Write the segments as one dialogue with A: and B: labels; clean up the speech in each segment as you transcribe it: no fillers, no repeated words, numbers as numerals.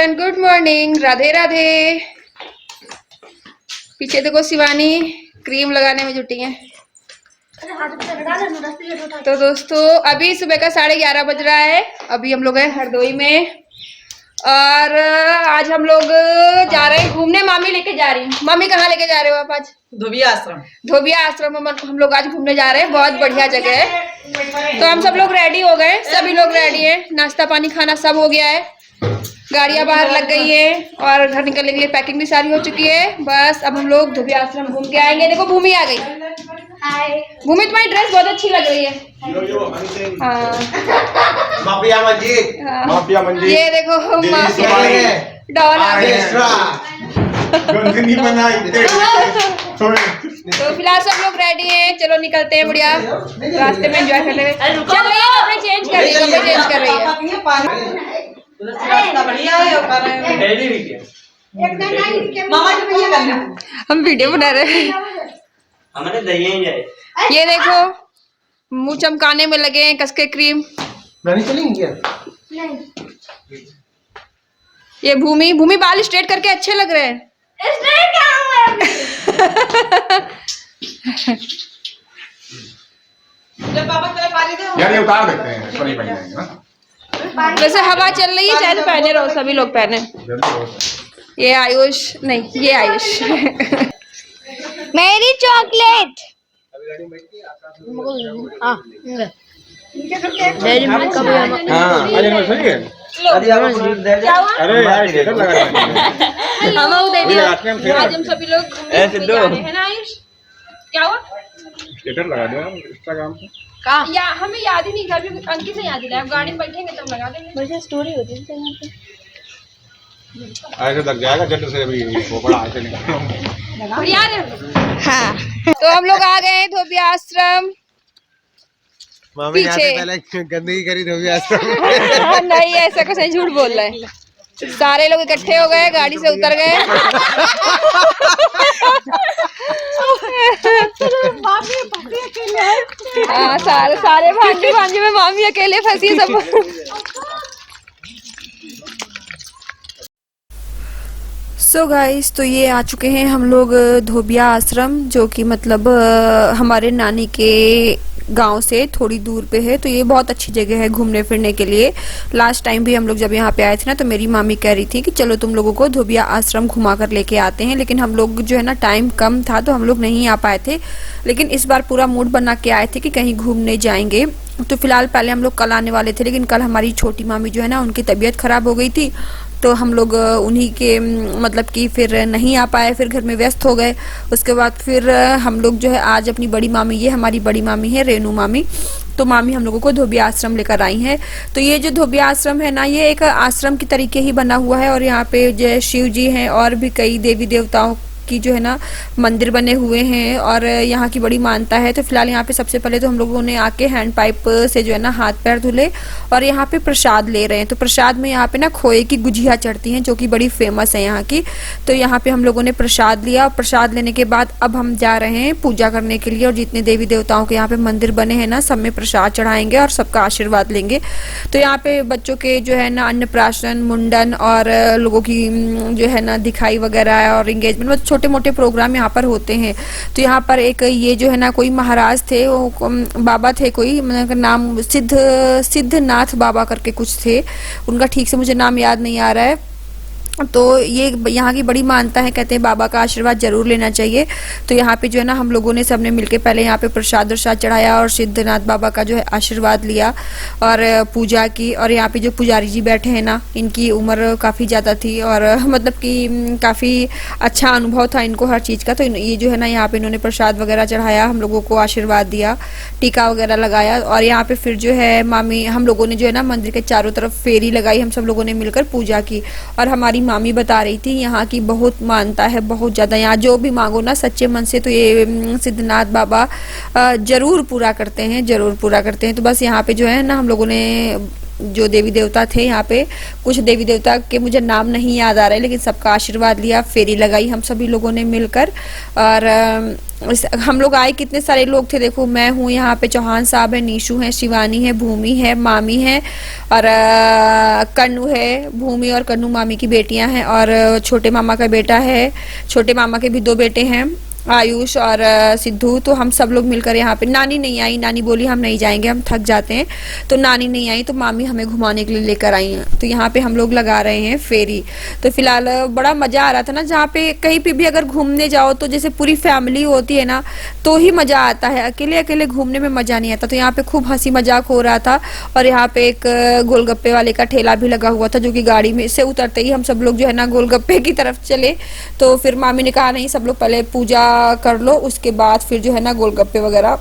A: Everyone, good morning, Radhe Radhe. पीछे देखो Shivani cream लगाने में जुटी है। तो दोस्तों अभी सुबह का 11:30 बज रहा है। अभी हम लोग हैं हरदोई में और आज हम लोग जा रहे हैं घूमने। मामी लेके जा रही हूँ। मामी कहाँ लेके जा रहे हो आप आज?
B: धोबिया आश्रम।
A: धोबिया आश्रम में हम लोग आज घूमने जा रहे हैं। बहुत बढ़िया जगह है। तो हम सब लोग रेडी हो गए, सभी लोग रेडी हैं। नाश्ता पानी खाना सब हो गया है। गाड़ियां बाहर लग गई है और घर निकलने के लिए पैकिंग भी सारी हो चुकी है। बस अब हम लोग धोबिया आश्रम घूम के आएंगे। देखो भूमि आ गई। हाय भूमि, तुम्हारी ड्रेस बहुत अच्छी लग रही है।
C: Mafia Manjeet, mafia Manjeet.
A: ये देखो माफिया डॉन आ गई। तो फिलहाल सब लोग रेडी हैं। चलो निकलते हैं। बढ़िया रास्ते में एंजॉय कर रहे हैं। चलो ये कपड़े चेंज कर रही है, कपड़े चेंज कर रही है। हम वीडियो बना रहे हैं।
D: हमारे दही जाए।
A: ये देखो मुंह चमकाने में लगे हैं कसके क्रीम। ये भूमि, भूमि बाल स्ट्रेट करके अच्छे लग रहे हैं।
C: यार ये उतार देते हैं, इसको नहीं पहनेंगे ना।
A: वैसे हवा चल रही है, चाहे पहने रहो, सभी लोग पहने। ये आयुष नहीं, ये आयुष। मेरी चॉकलेट।
C: अरे यार स्टेटस लगा
A: आज हम सभी लोग है ना आयुष? क्या हुआ?
C: स्टेटस लगा दो इंस्टाग्राम पे।
A: या हमें याद ही नहीं था, अभी अंकित से याद दिलाया। गाड़ी में बैठेंगे तब लगा देंगे। मुझे स्टोरी होती है यहाँ पे।
C: ऐसे लग जाएगा जट से अभी वो बड़ा ऐसे नहीं
A: याद है। हाँ तो हम लोग आ गए धोबिया आश्रम।
E: मामी ने
A: पीछे
E: पहले गंदगी करी धोबिया आश्रम।
A: नहीं ऐसा कुछ नहीं, झूठ बोल रहे हैं। सारे लोग इकट्ठे हो गए, गाड़ी से उतर गए। हाँ सारे भांजे में मामी अकेले फंसी है सब। सो गाइस, तो ये आ चुके हैं हम लोग धोबिया आश्रम, जो कि मतलब हमारे नानी के गांव से थोड़ी दूर पे है। तो ये बहुत अच्छी जगह है घूमने फिरने के लिए। लास्ट टाइम भी हम लोग जब यहाँ पे आए थे ना, तो मेरी मामी कह रही थी कि चलो तुम लोगों को धोबिया आश्रम घुमा कर लेके आते हैं। लेकिन हम लोग जो है ना, टाइम कम था तो हम लोग नहीं आ पाए थे। लेकिन इस बार पूरा मूड बना के आए थे कि कहीं घूमने जाएंगे। तो फिलहाल पहले हम लोग कल आने वाले थे, लेकिन कल हमारी छोटी मामी जो है ना, उनकी तबीयत खराब हो गई थी। तो हम लोग उन्हीं के मतलब कि फिर नहीं आ पाए, फिर घर में व्यस्त हो गए। उसके बाद फिर हम लोग जो है आज अपनी बड़ी मामी, ये हमारी बड़ी मामी है रेनू मामी, तो मामी हम लोगों को धोबिया आश्रम लेकर आई है। तो ये जो धोबिया आश्रम है ना, ये एक आश्रम की तरीके ही बना हुआ है। और यहाँ पे जो शिव जी हैं और भी कई देवी देवताओं की जो है ना मंदिर बने हुए हैं और यहाँ की बड़ी मान्यता है। तो फिलहाल यहाँ पे सबसे पहले तो हम लोगों ने आके हैंड पाइप से जो है ना हाथ पैर धुले और यहाँ पे प्रसाद ले रहे हैं। तो प्रसाद में यहाँ पे ना खोए की गुजिया चढ़ती हैं, जो कि बड़ी फेमस है यहाँ की। तो यहाँ पे हम लोगों ने प्रसाद लिया और प्रसाद लेने के बाद अब हम जा रहे हैं पूजा करने के लिए। और जितने देवी देवताओं के यहाँ पे मंदिर बने हैं ना, सब में प्रसाद चढ़ाएंगे और सबका आशीर्वाद लेंगे। तो यहाँ पे बच्चों के जो है ना अन्नप्राशन, मुंडन और लोगों की जो है ना दिखाई वगैरह और एंगेजमेंट, मतलब छोटे मोटे प्रोग्राम यहाँ पर होते हैं। तो यहाँ पर एक ये जो है ना कोई महाराज थे, वो बाबा थे, कोई नाम सिद्धनाथ बाबा करके कुछ थे, उनका ठीक से मुझे नाम याद नहीं आ रहा है। तो ये यहाँ की बड़ी मान्यता है, कहते हैं बाबा का आशीर्वाद जरूर लेना चाहिए। तो यहाँ पे जो है ना हम लोगों ने सबने मिलके पहले यहाँ पे प्रसाद चढ़ाया और सिद्धनाथ बाबा का जो है आशीर्वाद लिया और पूजा की। और यहाँ पे जो पुजारी जी बैठे हैं ना, इनकी उम्र काफ़ी ज़्यादा थी और मतलब कि काफ़ी अच्छा अनुभव था इनको हर चीज़ का। तो ये जो है ना यहाँ पे इन्होंने प्रसाद वगैरह चढ़ाया, हम लोगों को आशीर्वाद दिया, टीका वगैरह लगाया। और यहाँ पे फिर जो है मामी, हम लोगों ने जो है ना मंदिर के चारों तरफ फेरी लगाई, हम सब लोगों ने मिलकर पूजा की। और हमारी मामी बता रही थी यहाँ की बहुत मानता है, बहुत ज्यादा। यहाँ जो भी मांगो ना सच्चे मन से, तो ये सिद्धनाथ बाबा जरूर पूरा करते हैं, जरूर पूरा करते हैं। तो बस यहाँ पे जो है ना हम लोगों ने जो देवी देवता थे यहाँ पे, कुछ देवी देवता के मुझे नाम नहीं याद आ रहे, लेकिन सबका आशीर्वाद लिया, फेरी लगाई हम सभी लोगों ने मिलकर। और हम लोग आए, कितने सारे लोग थे, देखो मैं हूँ यहाँ पे, चौहान साहब है, नीशू है, शिवानी है, भूमि है, मामी है, और कन्नू है। भूमि और कन्नू मामी की बेटियां हैं, और छोटे मामा का बेटा है, छोटे मामा के भी 2 बेटे हैं, आयुष और सिद्धू। तो हम सब लोग मिलकर यहाँ पे, नानी नहीं आई, नानी बोली हम नहीं जाएंगे, हम थक जाते हैं, तो नानी नहीं आई, तो मामी हमें घुमाने के लिए लेकर आई हैं। तो यहाँ पे हम लोग लगा रहे हैं फेरी। तो फिलहाल बड़ा मजा आ रहा था ना, जहाँ पे कहीं पे भी अगर घूमने जाओ तो जैसे पूरी फैमिली होती है ना, तो ही मजा आता है, अकेले अकेले घूमने में मजा नहीं आता। तो यहाँ पे खूब हंसी मजाक हो रहा था, और यहाँ पे एक गोलगप्पे वाले का ठेला भी लगा हुआ था, जो कि गाड़ी में से उतरते ही हम सब लोग जो है ना गोलगप्पे की तरफ चले। तो फिर मामी ने कहा नहीं, सब लोग पहले पूजा कर लो, उसके बाद फिर जो है ना गोलगप्पे वगैरह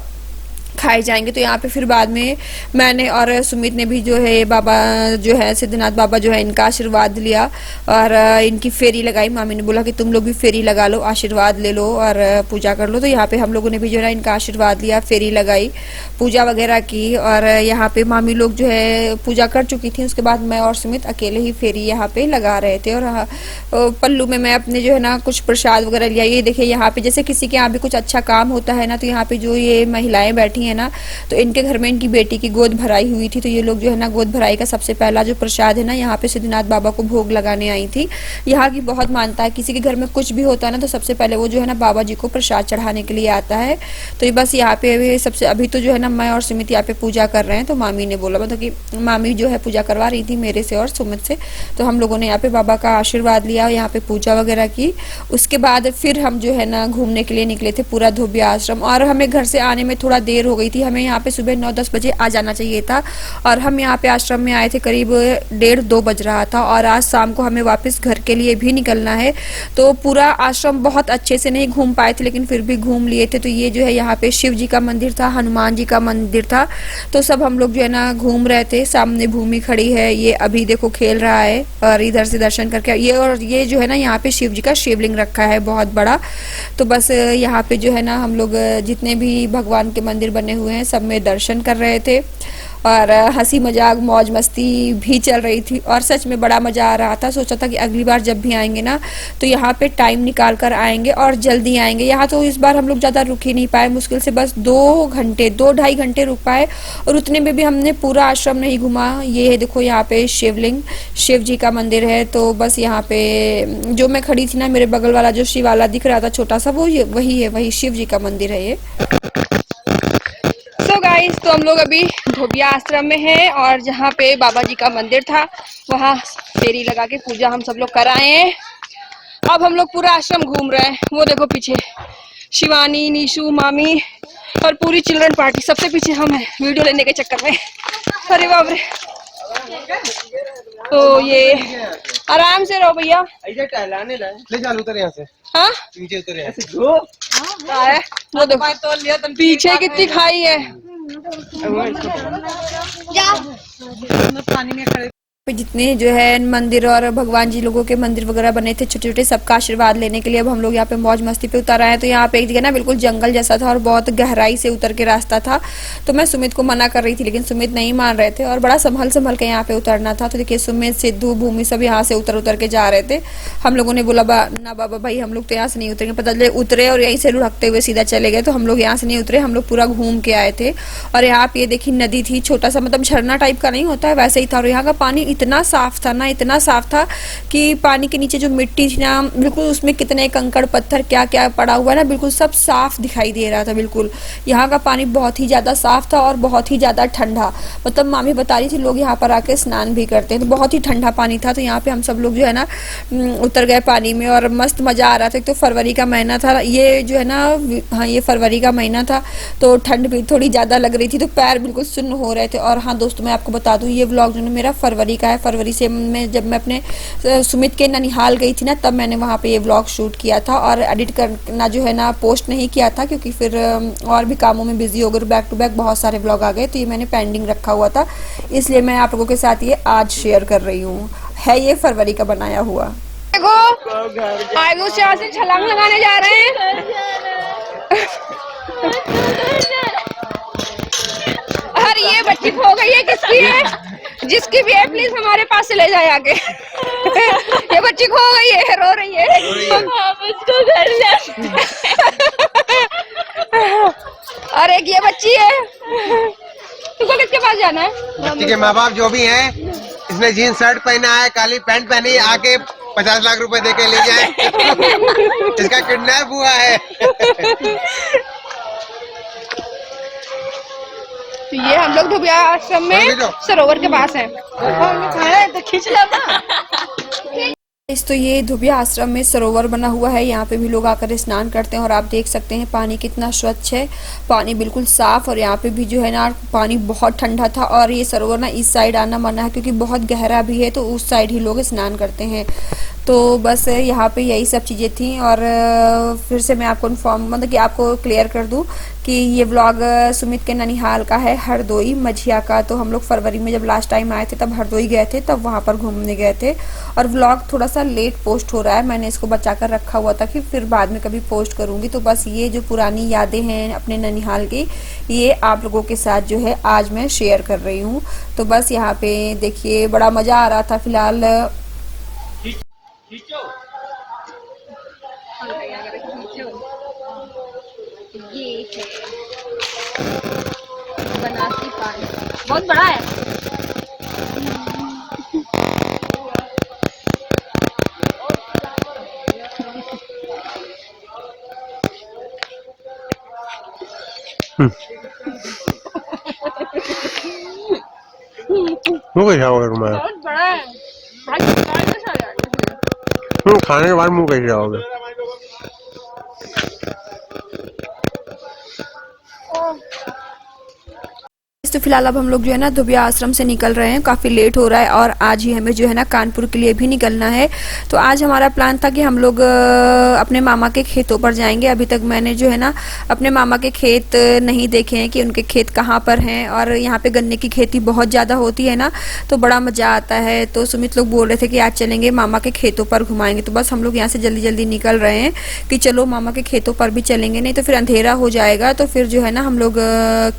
A: खाए जाएंगे। तो यहाँ पे फिर बाद में मैंने और सुमित ने भी जो है बाबा जो है सिद्धनाथ बाबा जो है इनका आशीर्वाद लिया, और इनकी फेरी लगाई। मामी ने बोला कि तुम लोग भी फेरी लगा लो, आशीर्वाद ले लो और पूजा कर लो। तो यहाँ पे हम लोगों ने भी जो है इनका आशीर्वाद लिया, फेरी लगाई, पूजा वगैरह की। और यहाँ पे मामी लोग जो है पूजा कर चुकी थी, उसके बाद मैं और सुमित अकेले ही फेरी यहाँ पे लगा रहे थे। और पल्लू में मैं अपने जो है ना कुछ प्रसाद वगैरह लिया। ये देखिए यहाँ पे जैसे किसी के यहाँ पे कुछ अच्छा काम होता है ना, तो यहाँ पे जो ये महिलाएं बैठी है ना, तो इनके घर में इनकी बेटी की गोद भराई हुई थी। तो ये लोग जो है ना गोद भराई का सबसे पहला जो प्रसाद है ना, यहाँ पे सिद्धनाथ बाबा को भोग लगाने आई थी। यहाँ की बहुत मानता है, किसी के घर में कुछ भी होता है ना, तो सबसे पहले वो जो है ना बाबा जी को प्रसाद चढ़ाने के लिए आता है। तो ये बस यहाँ पे सबसे अभी तो जो है ना मैं और सुमित यहाँ पे पूजा कर रहे हैं। तो मामी ने बोला, मतलब कि मामी जो है पूजा करवा रही थी मेरे से और सुमित से। तो हम लोगों ने यहाँ पे बाबा का आशीर्वाद लिया, यहाँ पे पूजा वगैरह की। उसके बाद फिर हम जो है ना घूमने के लिए निकले थे पूरा धोबिया आश्रम। और हमें घर से आने में थोड़ा देर हो गई थी, हमें यहाँ पे सुबह 9-10 बजे आ जाना चाहिए था, और हम यहाँ पे आश्रम में आए थे करीब 1:30-2 बज रहा था। और आज शाम को हमें वापस घर के लिए भी निकलना है। तो पूरा आश्रम बहुत अच्छे से नहीं घूम पाए थे, लेकिन फिर भी घूम लिए थे। तो ये जो है यहाँ पे शिव जी का मंदिर था, हनुमान जी का मंदिर था, तो सब हम लोग जो है ना घूम रहे थे। सामने भूमि खड़ी है, ये अभी देखो खेल रहा है, और इधर से दर्शन करके ये जो है ना यहाँ पे शिव जी का शिवलिंग रखा है बहुत बड़ा। तो बस यहाँ पे जो है ना हम लोग जितने भी भगवान के मंदिर बने हुए हैं सब में दर्शन कर रहे थे, और हंसी मजाक मौज मस्ती भी चल रही थी। और सच में बड़ा मजा आ रहा था। सोचा था कि अगली बार जब भी आएंगे ना, तो यहाँ पे टाइम निकाल कर आएंगे और जल्दी आएंगे। यहाँ तो इस बार हम लोग ज्यादा रुक ही नहीं पाए, मुश्किल से बस 2-2.5 घंटे रुक पाए, और उतने में भी हमने पूरा आश्रम नहीं घुमा। ये है देखो यहाँ पे शिवलिंग, शिव जी का मंदिर है। तो बस यहाँ पे जो मैं खड़ी थी ना, मेरे बगल वाला जो शिवाला दिख रहा था छोटा सा, वो वही है, वही शिव जी का मंदिर है ये। सो गाइस, तो हम लोग अभी धोबिया आश्रम में हैं, और जहाँ पे बाबा जी का मंदिर था वहाँ फेरी लगा के पूजा हम सब लोग कर आए हैं। अब हम लोग पूरा आश्रम घूम रहे हैं। वो देखो पीछे शिवानी, नीशू, मामी और पूरी चिल्ड्रन पार्टी, सबसे पीछे हम हैं वीडियो लेने के चक्कर में। अरे बाप रे। तो ये आराम से रहो भैया,
E: ले चल उतर यहाँ से।
A: हाँ
E: नीचे उतर यहाँ से।
A: है वो देखो पीछे कितनी खाई है। पानी में खड़े जितने जो है मंदिर और भगवान जी लोगों के मंदिर वगैरह बने थे छोटे छोटे, सबका आशीर्वाद लेने के लिए अब हम लोग यहाँ पे मौज मस्ती पे उतर आए हैं। तो यहाँ पे एक जगह ना बिल्कुल जंगल जैसा था और बहुत गहराई से उतर के रास्ता था। तो मैं सुमित को मना कर रही थी, लेकिन सुमित नहीं मान रहे थे, और बड़ा संभल के यहाँ पे उतरना था। तो देखिए सुमित, सिद्धू, भूमि सब यहाँ से उतर के जा रहे थे। हम लोगों ने बोला ना बाबा भाई, हम लोग तो यहाँ से नहीं उतरेंगे। पता चले उतरे और यहीं से लुढ़कते हुए सीधा चले गए। तो हम लोग यहाँ से नहीं उतरे, हम लोग पूरा घूम के आए थे। और यहाँ पे ये देखिए नदी थी, छोटा सा मतलब झरना टाइप का नहीं होता है वैसे ही था। और यहाँ का पानी इतना साफ था ना, इतना साफ था कि पानी के नीचे जो मिट्टी थी ना, बिल्कुल उसमें कितने कंकड़ पत्थर क्या क्या पड़ा हुआ है ना, बिल्कुल सब साफ दिखाई दे रहा था बिल्कुल। यहाँ का पानी बहुत ही ज्यादा साफ था और बहुत ही ज्यादा ठंडा। मतलब मामी बता रही थी लोग यहाँ पर आके स्नान भी करते हैं, तो बहुत ही ठंडा पानी था। तो यहाँ पे हम सब लोग जो है ना उतर गए पानी में और मस्त मजा आ रहा था। एक तो फरवरी का महीना था ये जो है ना, हाँ ये फरवरी का महीना था, तो ठंड भी थोड़ी ज्यादा लग रही थी, तो पैर बिल्कुल सुन्न हो रहे थे। और हाँ दोस्तों, मैं आपको बता दूं ये व्लॉग जो मेरा फरवरी का है। फरवरी से जब मैं अपने सुमित के ननिहाल गई थी ना, तब मैंने वहाँ पे ये व्लॉग शूट किया था और एडिट करना जो है ना पोस्ट नहीं किया था, क्योंकि फिर और भी कामों में बिजी हो गए। बैक टू बैक बहुत सारे व्लॉग आ गए, तो ये मैंने पेंडिंग रखा हुआ था, इसलिए मैं आप लोगों के साथ ये आज शेयर कर रही हूँ। है ये फरवरी का बनाया हुआ। देखो आगू से यहाँ से छलांग लगाने जा रहे हैं। अरे ये बच्ची खो गई है, किसकी है? जिसकी भी है प्लीज हमारे पास से ले जाए आगे। ये बच्ची खो गई है, रो रही है।
B: उसको घर ले।
A: और एक ये बच्ची है, तुमको किसके पास जाना है?
E: बच्ची के माँ बाप जो भी हैं, इसने जीन्स शर्ट पहना है, काली पैंट पहनी है, आके 50 लाख रुपए दे के ले जाए। इसका किडनैप हुआ है।
A: तो ये हम लोग धोबिया आश्रम में सरोवर के पास हैं।
B: तो खींच लो ना।
A: तो ये धोबिया आश्रम में सरोवर बना हुआ है, यहाँ पे भी लोग आकर स्नान करते हैं और आप देख सकते हैं पानी कितना स्वच्छ है, पानी बिल्कुल साफ। और यहाँ पे भी जो है ना पानी बहुत ठंडा था। और ये सरोवर ना इस साइड आना मना है क्योंकि बहुत गहरा भी है, तो उस साइड ही लोग स्नान करते हैं। तो बस यहाँ पे यही सब चीज़ें थी। और फिर से मैं आपको इन्फॉर्म मतलब कि आपको क्लियर कर दूँ कि ये व्लॉग सुमित के ननिहाल का है, हरदोई मझिया का। तो हम लोग फरवरी में जब लास्ट टाइम आए थे तब हरदोई गए थे, तब वहाँ पर घूमने गए थे। और व्लॉग थोड़ा सा लेट पोस्ट हो रहा है, मैंने इसको बचा कर रखा हुआ था कि फिर बाद में कभी पोस्ट करूँगी। तो बस ये जो पुरानी यादें हैं अपने ननिहाल की, ये आप लोगों के साथ जो है आज मैं शेयर कर रही हूँ। तो बस यहाँ पे देखिए बड़ा मज़ा आ रहा था। फिलहाल ये है बनासी पानी, बहुत बड़ा है।
E: मुँह कैसा होगा तुम्हारा?
A: बहुत बड़ा है।
E: खाने के बाद मुँह कैसे आओगे?
A: तो फिलहाल अब हम लोग जो है ना धोबिया आश्रम से निकल रहे हैं, काफ़ी लेट हो रहा है और आज ही हमें जो है ना कानपुर के लिए भी निकलना है। तो आज हमारा प्लान था कि हम लोग अपने मामा के खेतों पर जाएंगे। अभी तक मैंने जो है ना अपने मामा के खेत नहीं देखे हैं कि उनके खेत कहाँ पर हैं। और यहाँ पे गन्ने की खेती बहुत ज़्यादा होती है ना, तो बड़ा मज़ा आता है। तो सुमित लोग बोल रहे थे कि आज चलेंगे मामा के खेतों पर घुमाएंगे। तो बस हम लोग यहाँ से जल्दी जल्दी निकल रहे हैं कि चलो मामा के खेतों पर भी चलेंगे, नहीं तो फिर अंधेरा हो जाएगा। तो फिर जो है ना हम लोग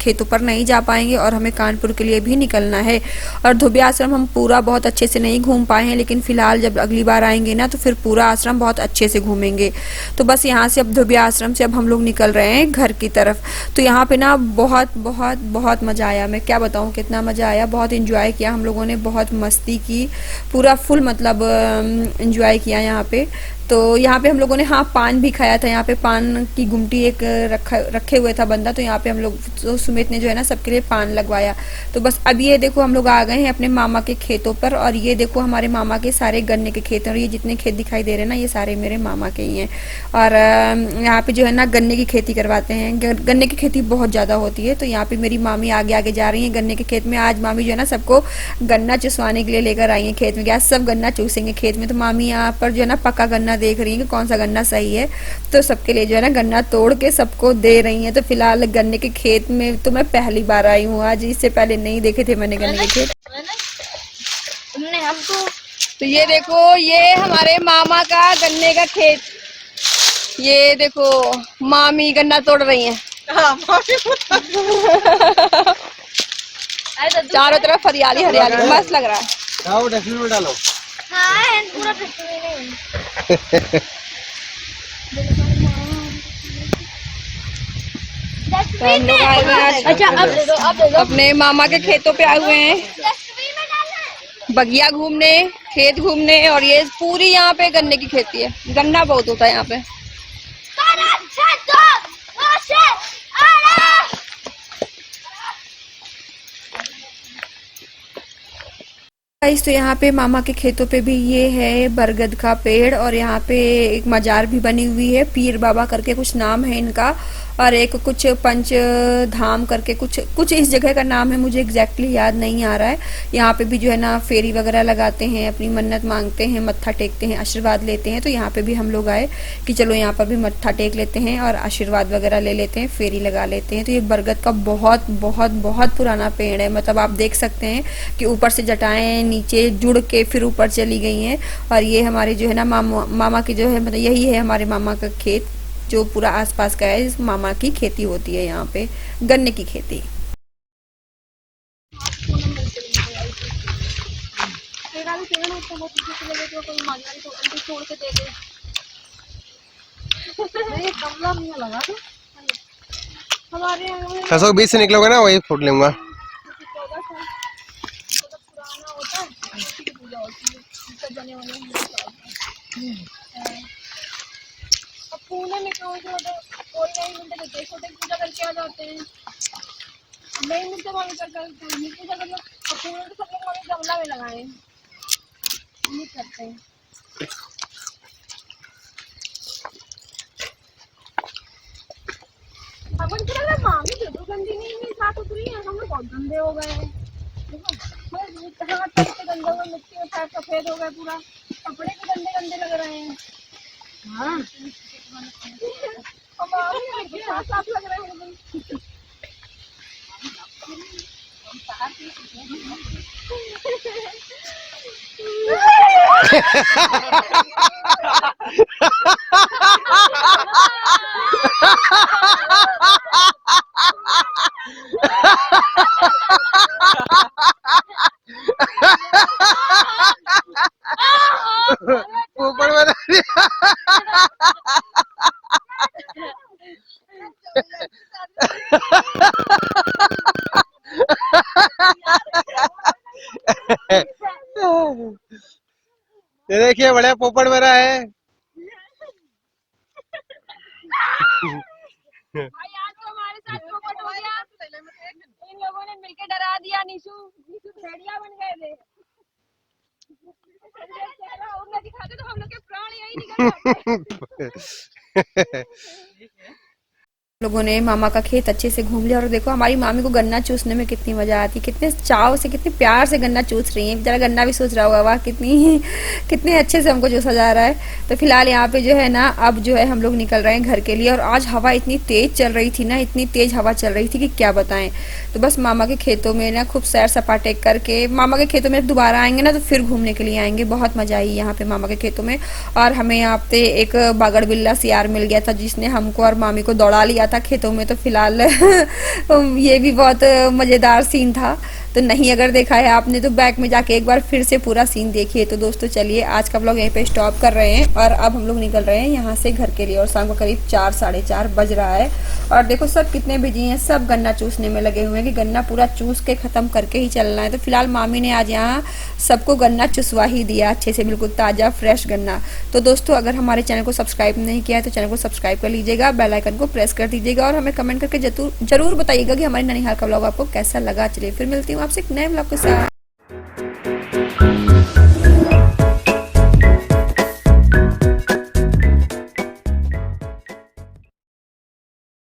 A: खेतों पर नहीं जा पाएंगे और हमें कानपुर के लिए भी निकलना है। और धोबिया आश्रम हम पूरा बहुत अच्छे से नहीं घूम पाए हैं, लेकिन फिलहाल जब अगली बार आएंगे ना तो फिर पूरा आश्रम बहुत अच्छे से घूमेंगे। तो बस यहाँ से अब धोबिया आश्रम से अब हम लोग निकल रहे हैं घर की तरफ। तो यहाँ पे ना बहुत बहुत बहुत मज़ा आया, मैं क्या बताऊँ कितना मज़ा आया। बहुत इंजॉय किया हम लोगों ने, बहुत मस्ती की, पूरा फुल मतलब इंजॉय किया यहाँ पे। तो यहाँ पे हम लोगों ने हाँ पान भी खाया था। यहाँ पे पान की गुमटी एक रखे हुए था बंदा, तो यहाँ पे हम लोग तो सुमित ने जो है ना सबके लिए पान लगवाया। तो बस अब ये देखो हम लोग आ गए हैं अपने मामा के खेतों पर। और ये देखो हमारे मामा के सारे गन्ने के खेत हैं, और ये जितने खेत दिखाई दे रहे हैं ना ये सारे मेरे मामा के ही हैं। और यहाँ पे जो है ना गन्ने की खेती करवाते हैं, गन्ने की खेती बहुत ज़्यादा होती है। तो यहाँ पे मेरी मामी आगे आगे जा रही है गन्ने के खेत में। आज मामी जो है ना सबको गन्ना चुसवाने के लिए लेकर आई है खेत में, क्या सब गन्ना चूसेंगे खेत में। तो मामी यहाँ पर जो है ना पक्का गन्ना देख रही है कि कौन सा गन्ना सही है, तो सबके लिए जो है ना गन्ना तोड़ के सबको दे रही है। तो फिलहाल गन्ने के खेत में तो मैं पहली बार आई हूँ आज, इससे पहले नहीं देखे थे मैंने गन्ने के खेत।
B: तुमने हमको
A: तो ये देखो ये हमारे मामा का गन्ने का खेत, ये देखो मामी गन्ना तोड़ रही है। चारों तरफ हरियाली हरियाली, मस्त लग रहा है।
E: आओ डस्टबिन में डालो।
B: हाँ पूरा
A: तो हम लोग आए हुए हैं
B: अच्छा अब दे दो, अब दे दो।
A: अपने मामा के खेतों पे आए हुए हैं बगिया घूमने, खेत घूमने। और ये पूरी यहाँ पे गन्ने की खेती है, गन्ना बहुत होता है यहाँ पे। गाइस तो यहाँ पे मामा के खेतों पे भी ये है बरगद का पेड़, और यहाँ पे एक मजार भी बनी हुई है, पीर बाबा करके कुछ नाम है इनका। और एक कुछ पंच धाम करके कुछ इस जगह का नाम है, मुझे एग्जैक्टली याद नहीं आ रहा है। यहाँ पे भी जो है ना फेरी वगैरह लगाते हैं, अपनी मन्नत मांगते हैं, मत्था टेकते हैं, आशीर्वाद लेते हैं। तो यहाँ पे भी हम लोग आए कि चलो यहाँ पर भी मत्था टेक लेते हैं और आशीर्वाद वगैरह ले लेते हैं, फेरी लगा लेते हैं। तो ये बरगद का बहुत बहुत बहुत पुराना पेड़ है, मतलब आप देख सकते हैं कि ऊपर से जटाएं नीचे जुड़ के फिर ऊपर चली गई हैं। और ये हमारे जो है ना मामा की जो है मतलब यही है हमारे मामा का खेत, जो पूरा आसपास का है। इस मामा की खेती होती है यहाँ पे, गन्ने की खेती।
B: ना उसको बहुत खुशी लगे तो कोई मांगने तो उनको छोड़ के दे दे। नहीं कमला मुझे लगा था हमारे यहाँ में
E: 620 से निकलोगे ना वही फूट लूंगा।
B: 14 साल मतलब पुराना होता है उसी की पूजा होती है सब बने वाले अब पुणे में क्यों जो कोई नहीं मिलते तो छोटे पूजा करके आ जाते हैं नहीं मिलते वहीं पर नहीं पूजा कर लो अब पुणे तो सब लोग वहीं गमला में लगाए नहीं करते हैं। अपन क्या लगा मामी जो तो गंदी नहीं साफ उतरी है हम लोग बहुत गंदे हो गए हैं देखो हाथ पैर से गंदे हुए मिट्टी में पैर सफेद हो गए पूरा कपड़े भी गंदे गंदे लग रहे हैं। हाँ अब मामी साफ साफ लग रहे हैं
E: ऊपर बना दिया। ये देखिए बड़ा पोपट मेरा है।
B: भाई आज तो हमारे साथ पोपट हो गया इन लोगों ने मिलके डरा दिया निशु भेड़िया बन गए थे चेहरा और न दिखाते तो हम लोग के प्राण यही निकल जाते।
A: लोगों ने मामा का खेत अच्छे से घूम लिया और देखो हमारी मामी को गन्ना चूसने में कितनी मजा आती, कितने चाव से कितने प्यार से गन्ना चूस रही है। बेचारा गन्ना भी सोच रहा होगा वाह कितने अच्छे से हमको चूसा जा रहा है। तो फिलहाल यहाँ पे जो है ना अब जो है हम लोग निकल रहे हैं घर के लिए और आज हवा इतनी तेज चल रही थी ना, इतनी तेज हवा चल रही थी कि क्या बताएं। तो बस मामा के खेतों में ना खूब सैर सपाटे करके मामा के खेतों में दोबारा आएंगे ना तो फिर घूमने के लिए आएंगे। बहुत मजा आई यहाँ पे मामा के खेतों में। और हमें यहाँ पे एक बागड़ बिल्ला सियार मिल गया था जिसने हमको और मामी को दौड़ा लिया था खेतों में। तो फिलहाल ये भी बहुत मजेदार सीन था। तो नहीं अगर देखा है आपने तो बैक में जाके एक बार फिर से पूरा सीन देखिए। तो दोस्तों चलिए आज का व्लॉग यहीं पे स्टॉप कर रहे हैं और अब हम लोग निकल रहे हैं यहाँ से घर के लिए। और शाम को करीब 4 साढ़े 4 बज रहा है और देखो सब कितने बिजी हैं, सब गन्ना चूसने में लगे हुए हैं कि गन्ना पूरा चूस के खत्म करके ही चलना है। तो फिलहाल मामी ने आज यहाँ सबको गन्ना चुसवा ही दिया अच्छे से, बिल्कुल ताजा फ्रेश गन्ना। तो दोस्तों अगर हमारे चैनल को सब्सक्राइब नहीं किया है तो चैनल को सब्सक्राइब कर लीजिएगा, बेल आइकन को प्रेस कर दीजिएगा और हमें कमेंट करके जरूर बताइएगा कि हमारे ननिहाल का व्लॉग आपको कैसा लगा। चलिए फिर मिलती हूँ आपसे एक नए व्लॉग के साथ।